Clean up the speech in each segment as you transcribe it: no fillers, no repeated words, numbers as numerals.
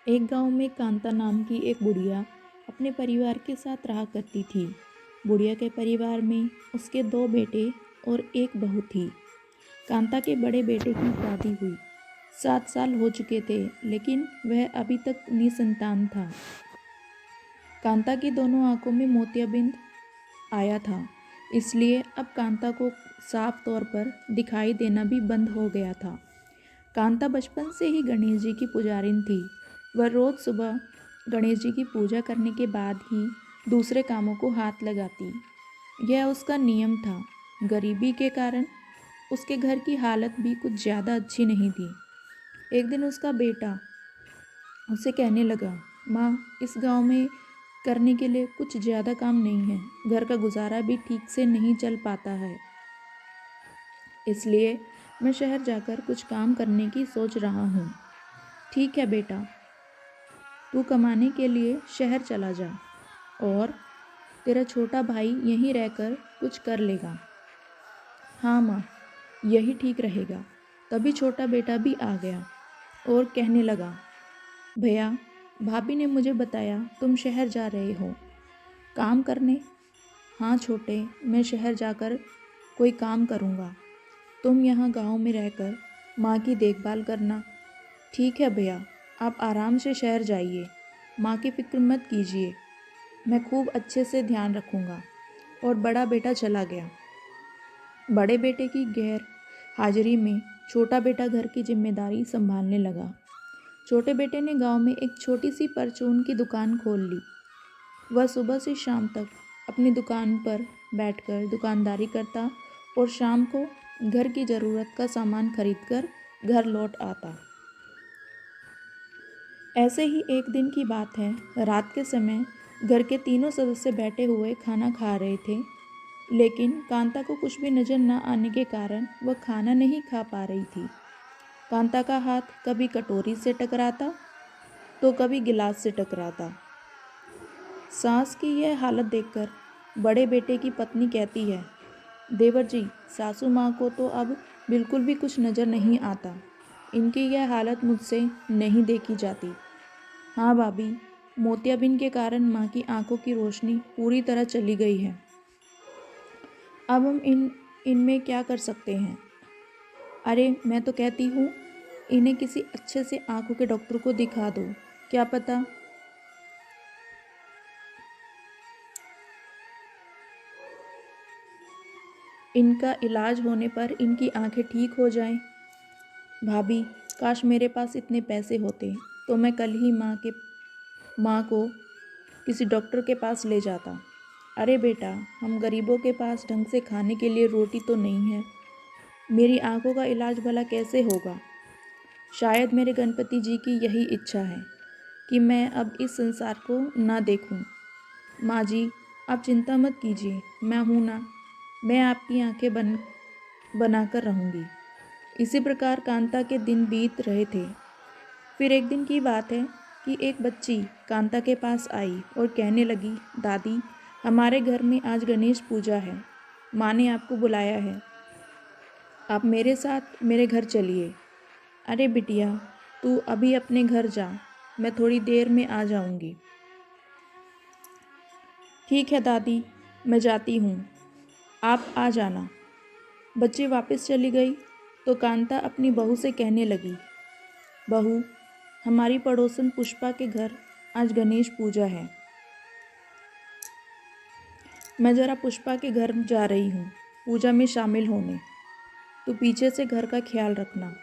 एक गांव में कांता नाम की एक बुढ़िया अपने परिवार के साथ रहा करती थी। बुढ़िया के परिवार में उसके दो बेटे और एक बहू थी। कांता के बड़े बेटे की शादी हुई। 7 साल हो चुके थे, लेकिन वह अभी तक निसंतान था। कांता की दोनों आंखों में मोतियाबिंद आया था, इसलिए अब कांता को साफ तौर पर दिखाई देना भी बंद हो गया था। कांता बचपन से ही गणेश जी की पुजारिन थी। वह रोज़ सुबह गणेश जी की पूजा करने के बाद ही दूसरे कामों को हाथ लगाती। यह उसका नियम था। गरीबी के कारण उसके घर की हालत भी कुछ ज़्यादा अच्छी नहीं थी। एक दिन उसका बेटा उसे कहने लगा, माँ, इस गांव में करने के लिए कुछ ज़्यादा काम नहीं है। घर का गुजारा भी ठीक से नहीं चल पाता है, इसलिए मैं शहर जाकर कुछ काम करने की सोच रहा हूँ। ठीक है बेटा, तू कमाने के लिए शहर चला जा और तेरा छोटा भाई यहीं रहकर कुछ कर लेगा। हाँ माँ, यही ठीक रहेगा। तभी छोटा बेटा भी आ गया और कहने लगा, भैया, भाभी ने मुझे बताया तुम शहर जा रहे हो काम करने। हाँ छोटे, मैं शहर जाकर कोई काम करूँगा। तुम यहाँ गांव में रहकर माँ की देखभाल करना। ठीक है भैया, आप आराम से शहर जाइए। माँ की फिक्र मत कीजिए, मैं खूब अच्छे से ध्यान रखूँगा। और बड़ा बेटा चला गया। बड़े बेटे की गैर हाजिरी में छोटा बेटा घर की जिम्मेदारी संभालने लगा। छोटे बेटे ने गांव में एक छोटी सी परचून की दुकान खोल ली। वह सुबह से शाम तक अपनी दुकान पर बैठकर दुकानदारी करता और शाम को घर की ज़रूरत का सामान खरीदकर घर लौट आता। ऐसे ही एक दिन की बात है। रात के समय घर के तीनों सदस्य बैठे हुए खाना खा रहे थे, लेकिन कांता को कुछ भी नज़र न आने के कारण वह खाना नहीं खा पा रही थी। कांता का हाथ कभी कटोरी से टकराता तो कभी गिलास से टकराता। सास की यह हालत देखकर बड़े बेटे की पत्नी कहती है, देवर जी, सासू माँ को तो अब बिल्कुल भी कुछ नज़र नहीं आता। इनकी यह हालत मुझसे नहीं देखी जाती। हाँ भाभी, मोतियाबिंद के कारण माँ की आंखों की रोशनी पूरी तरह चली गई है। अब हम इनमें क्या कर सकते हैं। अरे मैं तो कहती हूँ, इन्हें किसी अच्छे से आंखों के डॉक्टर को दिखा दो। क्या पता इनका इलाज होने पर इनकी आंखें ठीक हो जाएं। भाभी, काश मेरे पास इतने पैसे होते तो मैं कल ही माँ को किसी डॉक्टर के पास ले जाता। अरे बेटा, हम गरीबों के पास ढंग से खाने के लिए रोटी तो नहीं है। मेरी आंखों का इलाज भला कैसे होगा। शायद मेरे गणपति जी की यही इच्छा है कि मैं अब इस संसार को ना देखूं। माँ जी, आप चिंता मत कीजिए, मैं हूँ ना। मैं आपकी आंखें बनाकर रहूँगी। इसी प्रकार कांता के दिन बीत रहे थे। फिर एक दिन की बात है कि एक बच्ची कांता के पास आई और कहने लगी, दादी, हमारे घर में आज गणेश पूजा है। माँ ने आपको बुलाया है। आप मेरे साथ मेरे घर चलिए। अरे बिटिया, तू अभी अपने घर जा, मैं थोड़ी देर में आ जाऊंगी। ठीक है दादी, मैं जाती हूँ, आप आ जाना। बच्ची वापस चली गई तो कांता अपनी बहू से कहने लगी, बहू, हमारी पड़ोसन पुष्पा के घर आज गणेश पूजा है। मैं ज़रा पुष्पा के घर जा रही हूँ पूजा में शामिल होने। तो पीछे से घर का ख्याल रखना।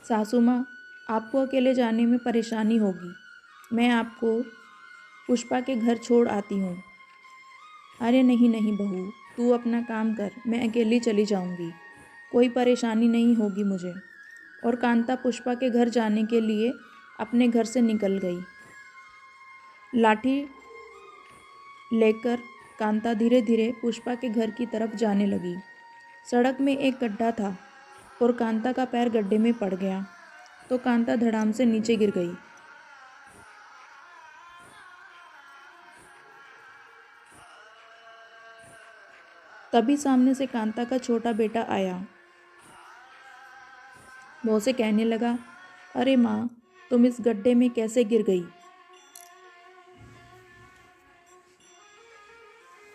सासू माँ, आपको अकेले जाने में परेशानी होगी। मैं आपको पुष्पा के घर छोड़ आती हूँ। अरे नहीं नहीं बहू, तू अपना काम कर, मैं अकेली चली जाऊँगी। कोई परेशानी नहीं होगी मुझे। और कांता पुष्पा के घर जाने के लिए अपने घर से निकल गई। लाठी लेकर कांता धीरे धीरे पुष्पा के घर की तरफ जाने लगी। सड़क में एक गड्ढा था और कांता का पैर गड्ढे में पड़ गया तो कांता धड़ाम से नीचे गिर गई। तभी सामने से कांता का छोटा बेटा आया। वो उसे कहने लगा, अरे माँ, तुम इस गड्ढे में कैसे गिर गई?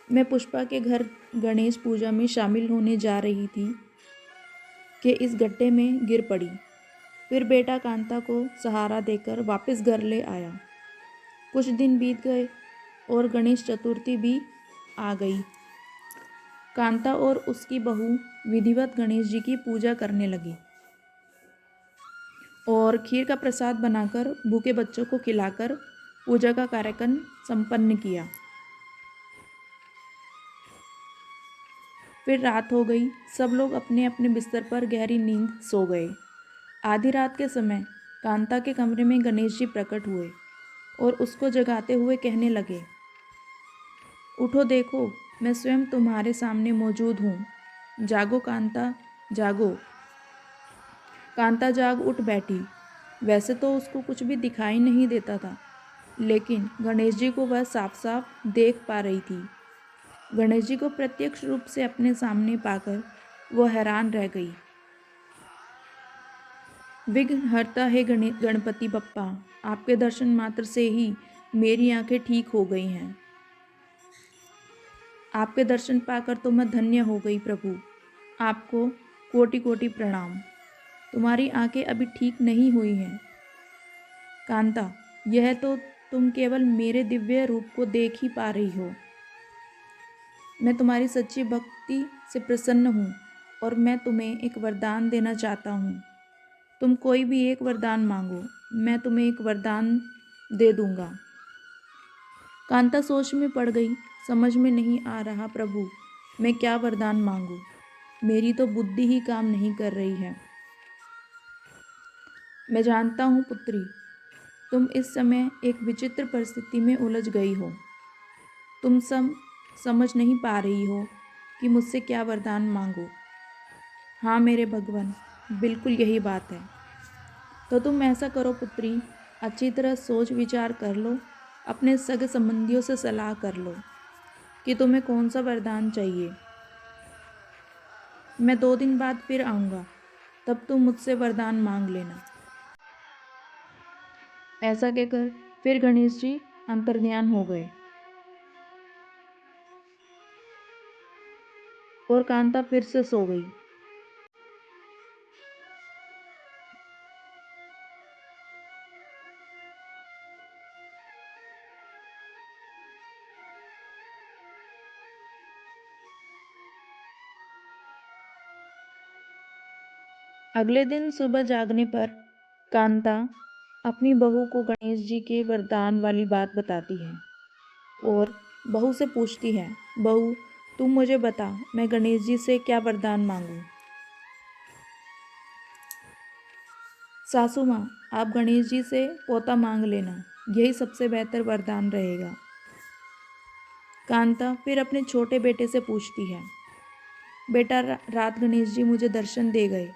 मैं पुष्पा के घर गणेश पूजा में शामिल होने जा रही थी कि इस गड्ढे में गिर पड़ी। फिर बेटा कांता को सहारा देकर वापस घर ले आया। कुछ दिन बीत गए और गणेश चतुर्थी भी आ गई। कांता और उसकी बहू विधिवत गणेश जी की पूजा करने लगी और खीर का प्रसाद बनाकर भूखे बच्चों को खिलाकर पूजा का कार्यक्रम संपन्न किया। फिर रात हो गई। सब लोग अपने अपने बिस्तर पर गहरी नींद सो गए। आधी रात के समय कांता के कमरे में गणेश जी प्रकट हुए और उसको जगाते हुए कहने लगे, उठो, देखो, मैं स्वयं तुम्हारे सामने मौजूद हूँ। जागो कांता, जागो। कांता जाग उठ बैठी। वैसे तो उसको कुछ भी दिखाई नहीं देता था, लेकिन गणेश जी को वह साफ साफ देख पा रही थी। गणेश जी को प्रत्यक्ष रूप से अपने सामने पाकर वो हैरान रह गई। विघ्नहर्ता है गणपति बप्पा, आपके दर्शन मात्र से ही मेरी आंखें ठीक हो गई हैं। आपके दर्शन पाकर तो मैं धन्य हो गई प्रभु। आपको कोटि कोटि प्रणाम। तुम्हारी आंखें अभी ठीक नहीं हुई हैं। कांता, यह तो तुम केवल मेरे दिव्य रूप को देख ही पा रही हो। मैं तुम्हारी सच्ची भक्ति से प्रसन्न हूँ और मैं तुम्हें एक वरदान देना चाहता हूँ। तुम कोई भी एक वरदान मांगो, मैं तुम्हें एक वरदान दे दूँगा। कांता सोच में पड़ गई। समझ में नहीं आ रहा प्रभु, मैं क्या वरदान मांगूं? मेरी तो बुद्धि ही काम नहीं कर रही है। मैं जानता हूँ पुत्री, तुम इस समय एक विचित्र परिस्थिति में उलझ गई हो। तुम समझ नहीं पा रही हो कि मुझसे क्या वरदान मांगो। हाँ मेरे भगवान, बिल्कुल यही बात है। तो तुम ऐसा करो पुत्री, अच्छी तरह सोच विचार कर लो, अपने सगे संबंधियों से सलाह कर लो कि तुम्हें कौन सा वरदान चाहिए। मैं 2 दिन बाद फिर आऊँगा, तब तुम मुझसे वरदान मांग लेना। ऐसा कहकर फिर गणेश जी अंतर्ध्यान हो गए और कांता फिर से सो गई। अगले दिन सुबह जागने पर कांता अपनी बहू को गणेश जी के वरदान वाली बात बताती है और बहू से पूछती है, बहू, तुम मुझे बता, मैं गणेश जी से क्या वरदान मांगूं? सासू माँ, आप गणेश जी से पोता मांग लेना, यही सबसे बेहतर वरदान रहेगा। कांता फिर अपने छोटे बेटे से पूछती है, बेटा, रात गणेश जी मुझे दर्शन दे गए।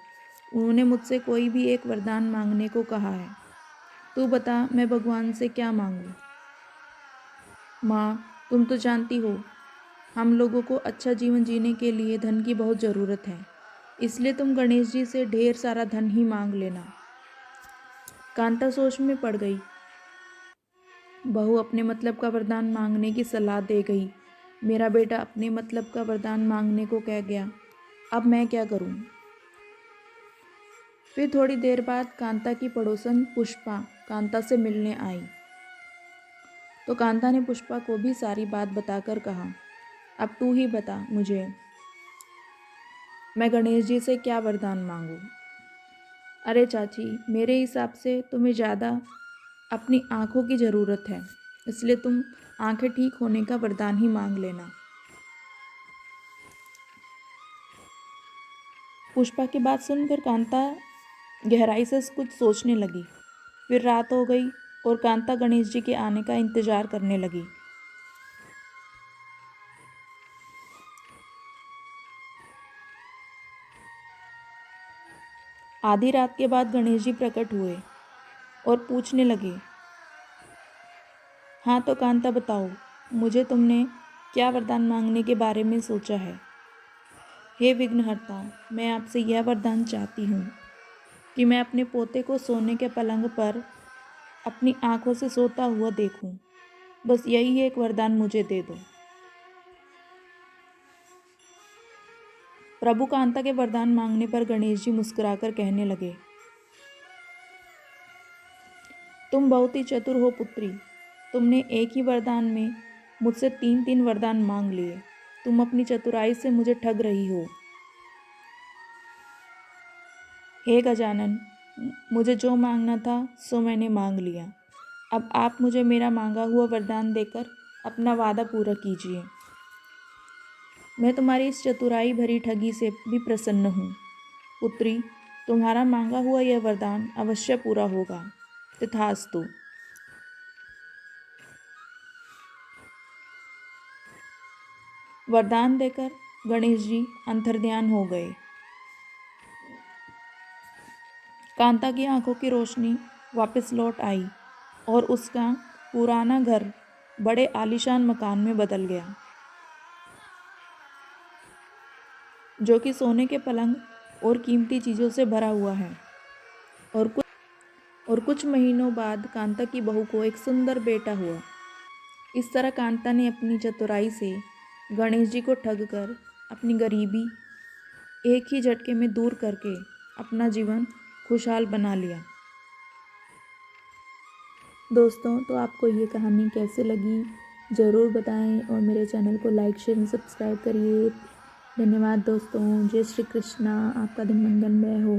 उन्होंने मुझसे कोई भी एक वरदान मांगने को कहा है। तू बता, मैं भगवान से क्या मांगूं? माँ, तुम तो जानती हो, हम लोगों को अच्छा जीवन जीने के लिए धन की बहुत ज़रूरत है, इसलिए तुम गणेश जी से ढेर सारा धन ही मांग लेना। कांता सोच में पड़ गई। बहू अपने मतलब का वरदान मांगने की सलाह दे गई। मेरा बेटा अपने मतलब का वरदान मांगने को कह गया। अब मैं क्या करूं? फिर थोड़ी देर बाद कांता की पड़ोसन पुष्पा कांता से मिलने आई। तो कांता ने पुष्पा को भी सारी बात बताकर कहा, अब तू ही बता मुझे, मैं गणेश जी से क्या वरदान मांगूं? अरे चाची, मेरे हिसाब से तुम्हें ज़्यादा अपनी आँखों की ज़रूरत है, इसलिए तुम आँखें ठीक होने का वरदान ही मांग लेना। पुष्पा की बात सुनकर कांता गहराई से कुछ सोचने लगी। फिर रात हो गई और कांता गणेश जी के आने का इंतजार करने लगी। आधी रात के बाद गणेश जी प्रकट हुए और पूछने लगे, हाँ तो कांता बताओ, मुझे तुमने क्या वरदान मांगने के बारे में सोचा है? हे विघ्नहर्ता, मैं आपसे यह वरदान चाहती हूँ कि मैं अपने पोते को सोने के पलंग पर अपनी आंखों से सोता हुआ देखूं। बस यही एक वरदान मुझे दे दो। प्रभु कांता के वरदान मांगने पर गणेश जी मुस्कुराकर कहने लगे, तुम बहुत ही चतुर हो पुत्री। तुमने एक ही वरदान में मुझसे 3-3 वरदान मांग लिए। तुम अपनी चतुराई से मुझे ठग रही हो। हे गजानन, मुझे जो मांगना था सो मैंने मांग लिया। अब आप मुझे मेरा मांगा हुआ वरदान देकर अपना वादा पूरा कीजिए। मैं तुम्हारी इस चतुराई भरी ठगी से भी प्रसन्न हूँ। पुत्री, तुम्हारा मांगा हुआ यह वरदान अवश्य पूरा होगा। तथास्तु। वरदान देकर गणेश जी अंतर्ध्यान हो गए। कांता की आंखों की रोशनी वापस लौट आई और उसका पुराना घर बड़े आलीशान मकान में बदल गया, जो कि सोने के पलंग और कीमती चीज़ों से भरा हुआ है। और कुछ महीनों बाद कांता की बहू को एक सुंदर बेटा हुआ। इस तरह कांता ने अपनी चतुराई से गणेश जी को ठग कर अपनी गरीबी एक ही झटके में दूर करके अपना जीवन खुशहाल बना लिया। दोस्तों, तो आपको ये कहानी कैसे लगी ज़रूर बताएं और मेरे चैनल को लाइक शेयर और सब्सक्राइब करिए। धन्यवाद दोस्तों। जय श्री कृष्णा। आपका दिन मंगलमय हो।